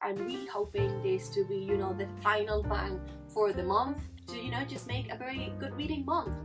I'm really hoping this to be, you know, the final bang for the month to, you know, just make a very good reading month.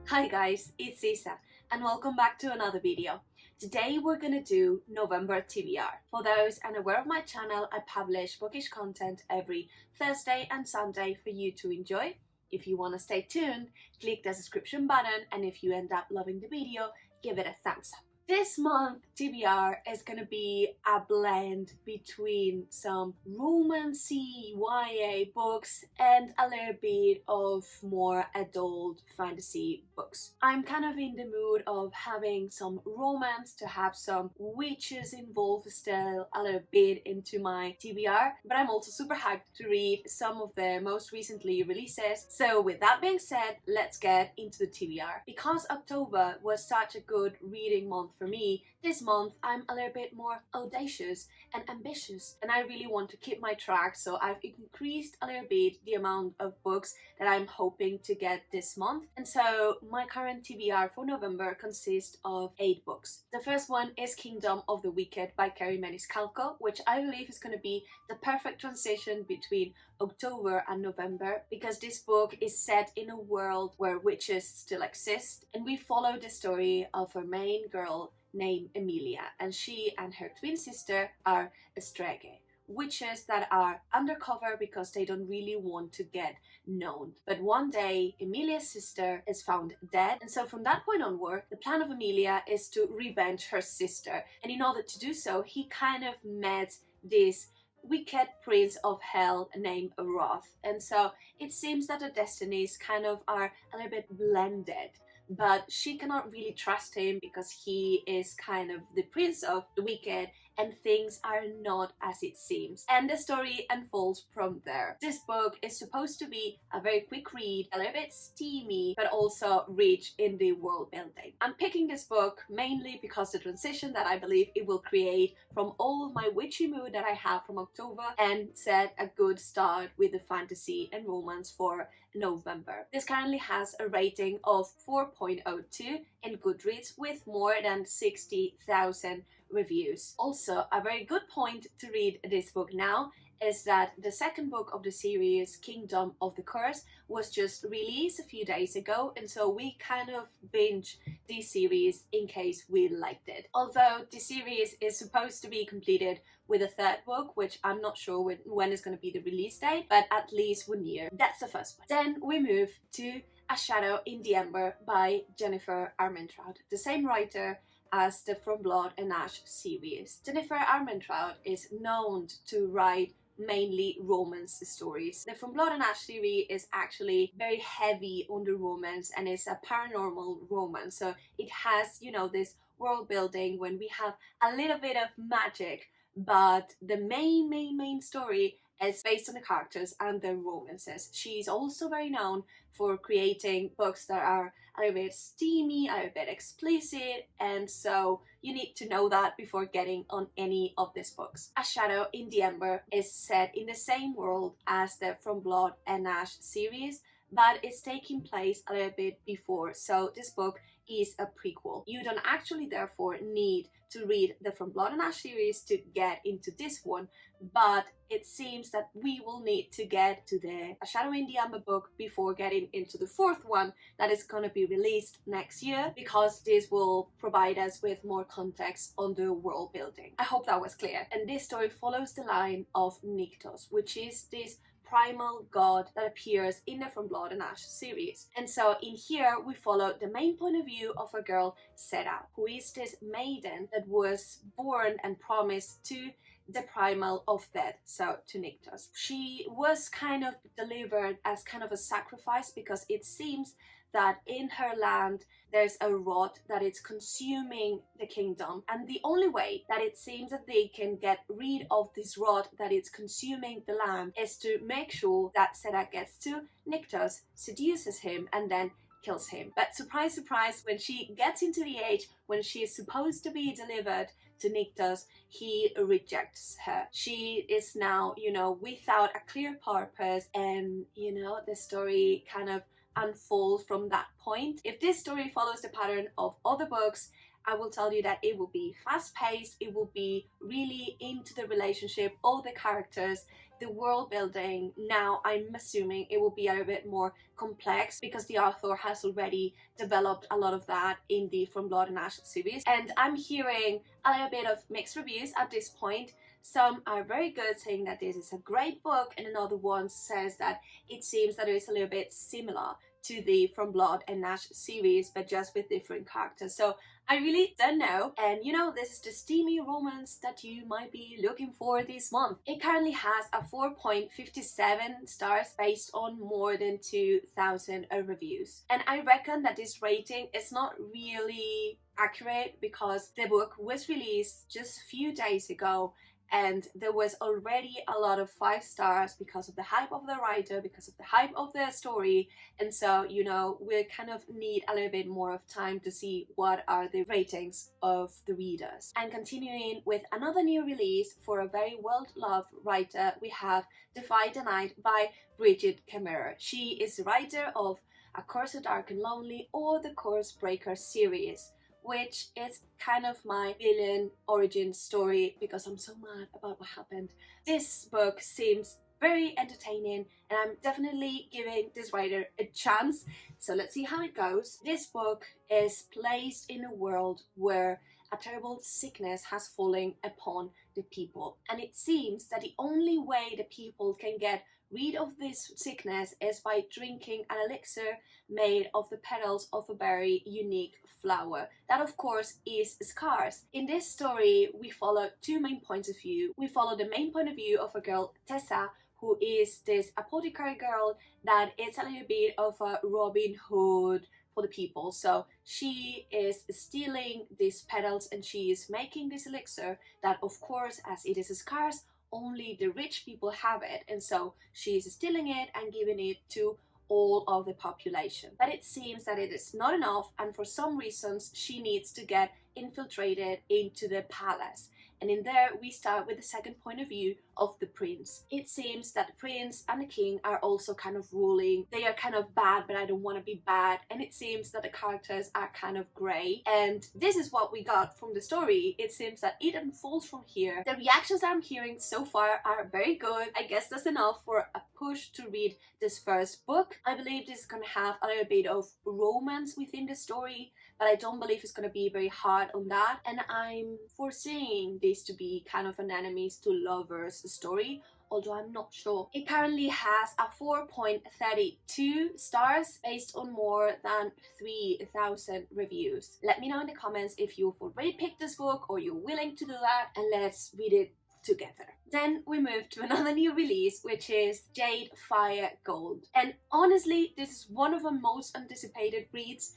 Hi guys, it's Isa and welcome back to another video. Today we're gonna do November TBR. For those unaware of my channel, I publish bookish content every Thursday and Sunday for you to enjoy. If you want to stay tuned, click the subscription button, and if you end up loving the video, give it a thumbs up. This month TBR is gonna be a blend between some romancy YA books and a little bit of more adult fantasy books. I'm kind of in the mood of having some romance, to have some witches involved still a little bit into my TBR, but I'm also super hyped to read some of the most recently releases. So with that being said, let's get into the TBR. Because October was such a good reading month for me, this month I'm a little bit more audacious and ambitious, and I really want to keep my track, so I've increased a little bit the amount of books that I'm hoping to get this month. And so my current TBR for November consists of 8 books. The first one is Kingdom of the Wicked by Kerry Maniscalco, which I believe is going to be the perfect transition between October and November, because this book is set in a world where witches still exist, and we follow the story of a main girl named Emilia, and she and her twin sister are Estrege, witches that are undercover because they don't really want to get known. But one day Emilia's sister is found dead, and so from that point onward the plan of Emilia is to revenge her sister, and in order to do so he kind of met this wicked prince of hell named Wrath, and so it seems that the destinies kind of are a little bit blended. But she cannot really trust him because he is kind of the prince of the wicked, and things are not as it seems. And the story unfolds from there. This book is supposed to be a very quick read, a little bit steamy, but also rich in the world building. I'm picking this book mainly because the transition that I believe it will create from all of my witchy mood that I have from October, and set a good start with the fantasy and romance for November. This currently has a rating of 4.02 in Goodreads with more than 60,000 reviews. Also, a very good point to read this book now is that the second book of the series, Kingdom of the Curse, was just released a few days ago, and so we kind of binge this series in case we liked it. Although the series is supposed to be completed with a third book, which I'm not sure when is going to be the release date, but at least 1 year. That's the first one. Then we move to A Shadow in the Ember by Jennifer Armentrout, the same writer as the From Blood and Ash series. Jennifer Armentrout is known to write mainly romance stories. The From Blood and Ash series is actually very heavy on the romance, and it's a paranormal romance, so it has, you know, this world building when we have a little bit of magic, but the main story is based on the characters and their romances. She's also very known for creating books that are a little bit steamy, a little bit explicit, and so you need to know that before getting on any of these books. A Shadow in the Ember is set in the same world as the From Blood and Ash series, but it's taking place a little bit before, so this book is a prequel. You don't actually therefore need to read the From Blood and Ash series to get into this one, but it seems that we will need to get to the A Shadow in the Ember book before getting into the fourth one that is going to be released next year, because this will provide us with more context on the world building. I hope that was clear. And this story follows the line of Nyktos, which is this primal god that appears in the From Blood and Ash series. And so in here we follow the main point of view of a girl, Sera, who is this maiden that was born and promised to the primal of death, so to Nyktos. She was kind of delivered as kind of a sacrifice, because it seems that in her land there's a rot that is consuming the kingdom, and the only way that it seems that they can get rid of this rot that is consuming the land is to make sure that Sera gets to Nyktos, seduces him, and then kills him. But surprise, surprise, when she gets into the age when she is supposed to be delivered to Nyktos, he rejects her. She is now, you know, without a clear purpose, and, you know, the story kind of unfolds from that point. If this story follows the pattern of other books, I will tell you that it will be fast-paced, it will be really into the relationship, all the characters, the world building. Now I'm assuming it will be a little bit more complex because the author has already developed a lot of that in the From Blood and Ash series, and I'm hearing a little bit of mixed reviews at this point. Some are very good, saying that this is a great book, and another one says that it seems that it is a little bit similar to the From Blood and Ash series, but just with different characters. So I really don't know. And you know, this is the steamy romance that you might be looking for this month. It currently has a 4.57 stars based on more than 2,000 reviews. And I reckon that this rating is not really accurate because the book was released just a few days ago, and there was already a lot of 5 stars because of the hype of the writer, because of the hype of the story. And so, you know, we kind of need a little bit more of time to see what are the ratings of the readers. And continuing with another new release for a very well-loved writer, we have Defy the Night by Brigid Kemmerer. She is the writer of A Curse of Dark and Lonely or the Warbreaker series, which is kind of my villain origin story because I'm so mad about what happened. This book seems very entertaining, and I'm definitely giving this writer a chance, so let's see how it goes. This book is placed in a world where a terrible sickness has fallen upon the people, and it seems that the only way the people can get rid of this sickness is by drinking an elixir made of the petals of a very unique flower that of course is scarce. In this story we follow 2 main points of view. We follow the main point of view of a girl, Tessa, who is this apothecary girl that is a little bit of a Robin Hood for the people. So she is stealing these petals and she is making this elixir that of course, as it is scarce, only the rich people have it, and so she's stealing it and giving it to all of the population. But it seems that it is not enough, and for some reasons she needs to get infiltrated into the palace. And in there we start with the second point of view of the prince. It seems that the prince and the king are also kind of ruling. They are kind of bad, but I don't want to be bad. And it seems that the characters are kind of grey. And this is what we got from the story. It seems that it unfolds from here. The reactions I'm hearing so far are very good. I guess that's enough for a push to read this first book. I believe this is going to have a little bit of romance within the story, but I don't believe it's going to be very hard on that. And I'm foreseeing this to be kind of an enemies to lovers story, although I'm not sure. It currently has a 4.32 stars based on more than 3,000 reviews. Let me know in the comments if you've already picked this book or you're willing to do that, and let's read it together. Then we move to another new release, which is Jade Fire Gold. And honestly, this is one of the most anticipated reads,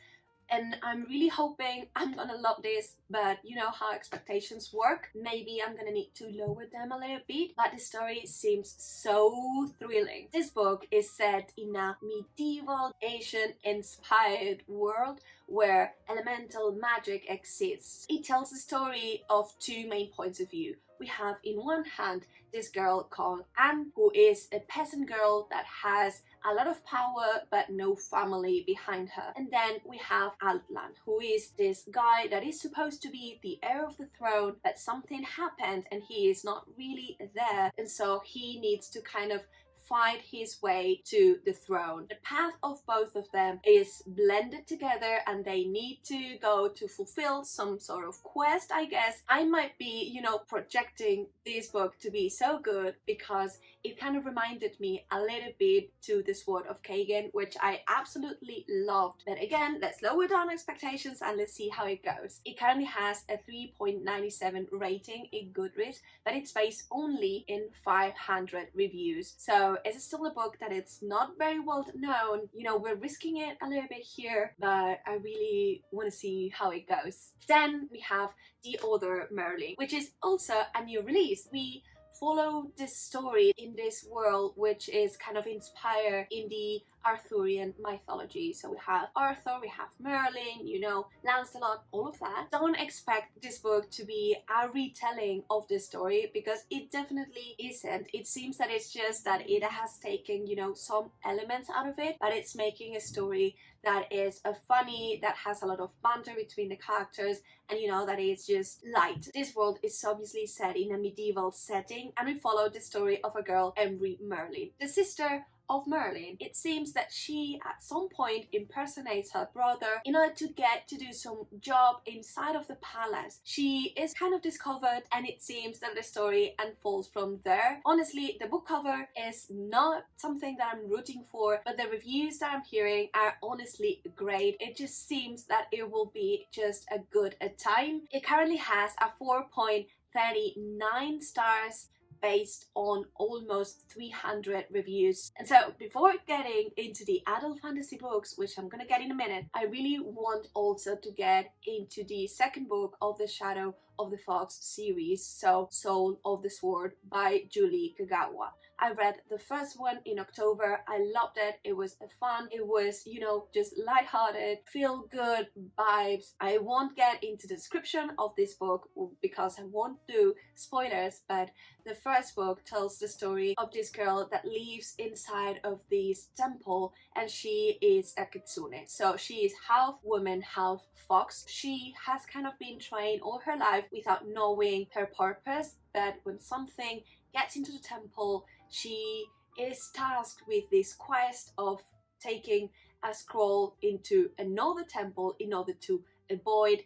and I'm really hoping I'm gonna love this, but you know how expectations work. Maybe I'm gonna need to lower them a little bit, but the story seems so thrilling. This book is set in a medieval Asian-inspired world where elemental magic exists. It tells the story of 2 main points of view. We have in one hand this girl called Anne, who is a peasant girl that has a lot of power but no family behind her. And then we have Altland, who is this guy that is supposed to be the heir of the throne, but something happened and he is not really there, and so he needs to kind of find his way to the throne. The path of both of them is blended together and they need to go to fulfill some sort of quest, I guess. I might be, you know, projecting this book to be so good because it kind of reminded me a little bit to The Sword of Kagan, which I absolutely loved. But again, let's lower down expectations and let's see how it goes. It currently has a 3.97 rating in Goodreads, but it's based only in 500 reviews. So it's still a book that it's not very well known. You know, we're risking it a little bit here, but I really want to see how it goes. Then we have The Other Merlin, which is also a new release. We follow this story in this world which is kind of inspired in the Arthurian mythology. So we have Arthur, we have Merlin, you know, Lancelot, all of that. Don't expect this book to be a retelling of the story, because it definitely isn't. It seems that it's just that it has taken, you know, some elements out of it, but it's making a story that is funny, that has a lot of banter between the characters, and you know, that is just light. This world is obviously set in a medieval setting, and we follow the story of a girl, Ember Merlin, the sister of Merlin. It seems that she at some point impersonates her brother in order to get to do some job inside of the palace. She is kind of discovered, and it seems that the story unfolds from there. Honestly, the book cover is not something that I'm rooting for, but the reviews that I'm hearing are honestly great. It just seems that it will be just a good time. It currently has a 4.39 stars based on almost 300 reviews. And so before getting into the adult fantasy books, which I'm gonna get in a minute, I really want also to get into the second book of the Shadow of the Fox series, so Soul of the Sword by Julie Kagawa. I read the first one in October. I loved it. It was fun. It was, you know, just lighthearted, feel good vibes. I won't get into the description of this book because I won't do spoilers, but the first book tells the story of this girl that lives inside of this temple, and she is a kitsune. So she is half woman, half fox. She has kind of been trained all her life without knowing her purpose, but when something gets into the temple, she is tasked with this quest of taking a scroll into another temple in order to avoid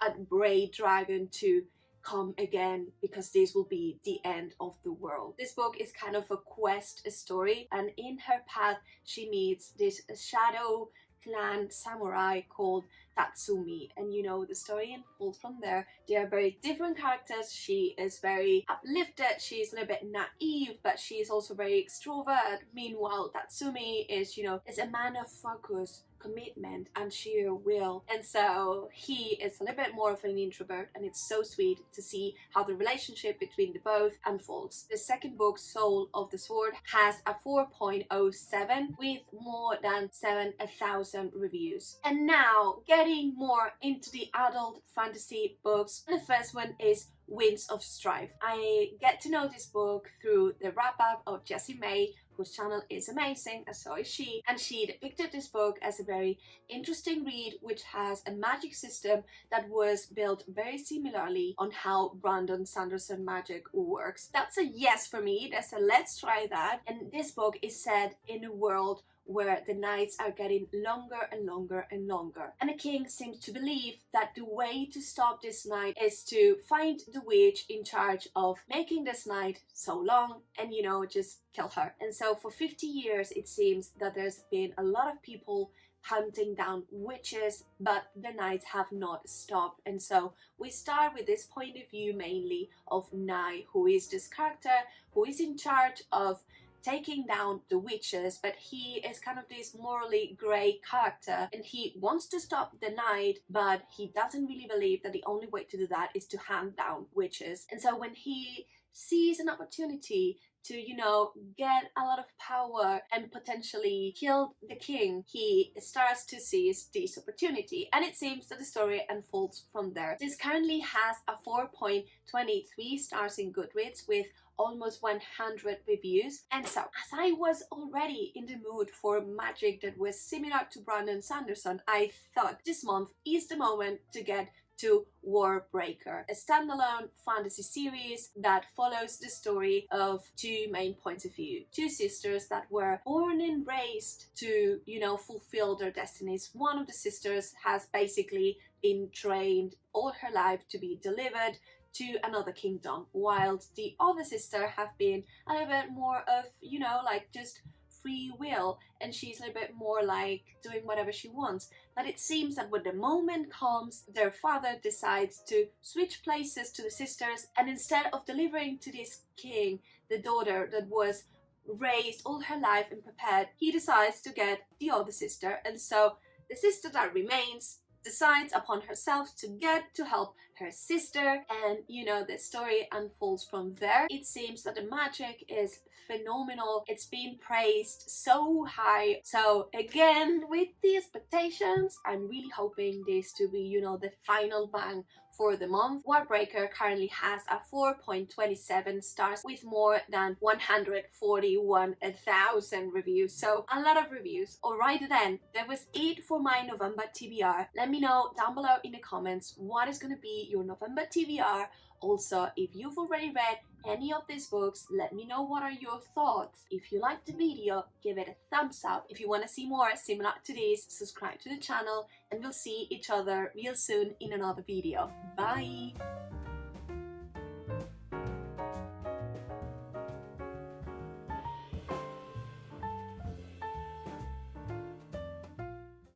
a great dragon to come again, because this will be the end of the world. This book is kind of a quest story, and in her path she meets this shadow clan samurai called Tatsumi, and you know, the story unfolds from there. They are very different characters. She is very uplifted, she's a little bit naive, but she is also very extrovert. Meanwhile, Tatsumi is, you know, is a man of focus, commitment, and sheer will, and so he is a little bit more of an introvert, and it's so sweet to see how the relationship between the both unfolds. The second book, Soul of the Sword, has a 4.07 with more than 7,000 reviews. And now getting more into the adult fantasy books, the first one is Winds of Strife. I get to know this book through the wrap-up of Jessie May, whose channel is amazing, and so is she, and she depicted this book as a very interesting read, which has a magic system that was built very similarly on how Brandon Sanderson magic works. That's a yes for me. That's a let's try that. And this book is set in a world where the nights are getting longer and longer and longer. And the king seems to believe that the way to stop this night is to find the witch in charge of making this night so long and, you know, just kill her. And so for 50 years it seems that there's been a lot of people hunting down witches, but the nights have not stopped. And so we start with this point of view mainly of Nai, who is this character who is in charge of taking down the witches, but he is kind of this morally grey character, and he wants to stop the night, but he doesn't really believe that the only way to do that is to hand down witches. And so when he sees an opportunity to, you know, get a lot of power and potentially kill the king, he starts to seize this opportunity, and it seems that the story unfolds from there. This currently has a 4.23 stars in Goodreads with almost 100 reviews. And so, as I was already in the mood for magic that was similar to Brandon Sanderson, I thought this month is the moment to get to Warbreaker, a standalone fantasy series that follows the story of two main points of view. Two sisters that were born and raised to, you know, fulfill their destinies. One of the sisters has basically been trained all her life to be delivered to another kingdom, while the other sister have been a little bit more of, you know, like just free will, and she's a little bit more like doing whatever she wants. But it seems that when the moment comes, their father decides to switch places to the sisters, and instead of delivering to this king the daughter that was raised all her life and prepared, he decides to get the other sister. And so the sister that remains decides upon herself to get to help her sister, and you know, the story unfolds from there. It seems that the magic is phenomenal. It's been praised so high. So again, with the expectations, I'm really hoping this to be, you know, the final bang for the month. Warbreaker currently has a 4.27 stars with more than 141,000 reviews, so a lot of reviews. Alright then, that was it for my November TBR. Let me know down below in the comments what is going to be your November TBR. Also, if you've already read any of these books, let me know what are your thoughts. If you liked the video, give it a thumbs up. If you want to see more similar to this, subscribe to the channel, and we'll see each other real soon in another video. Bye!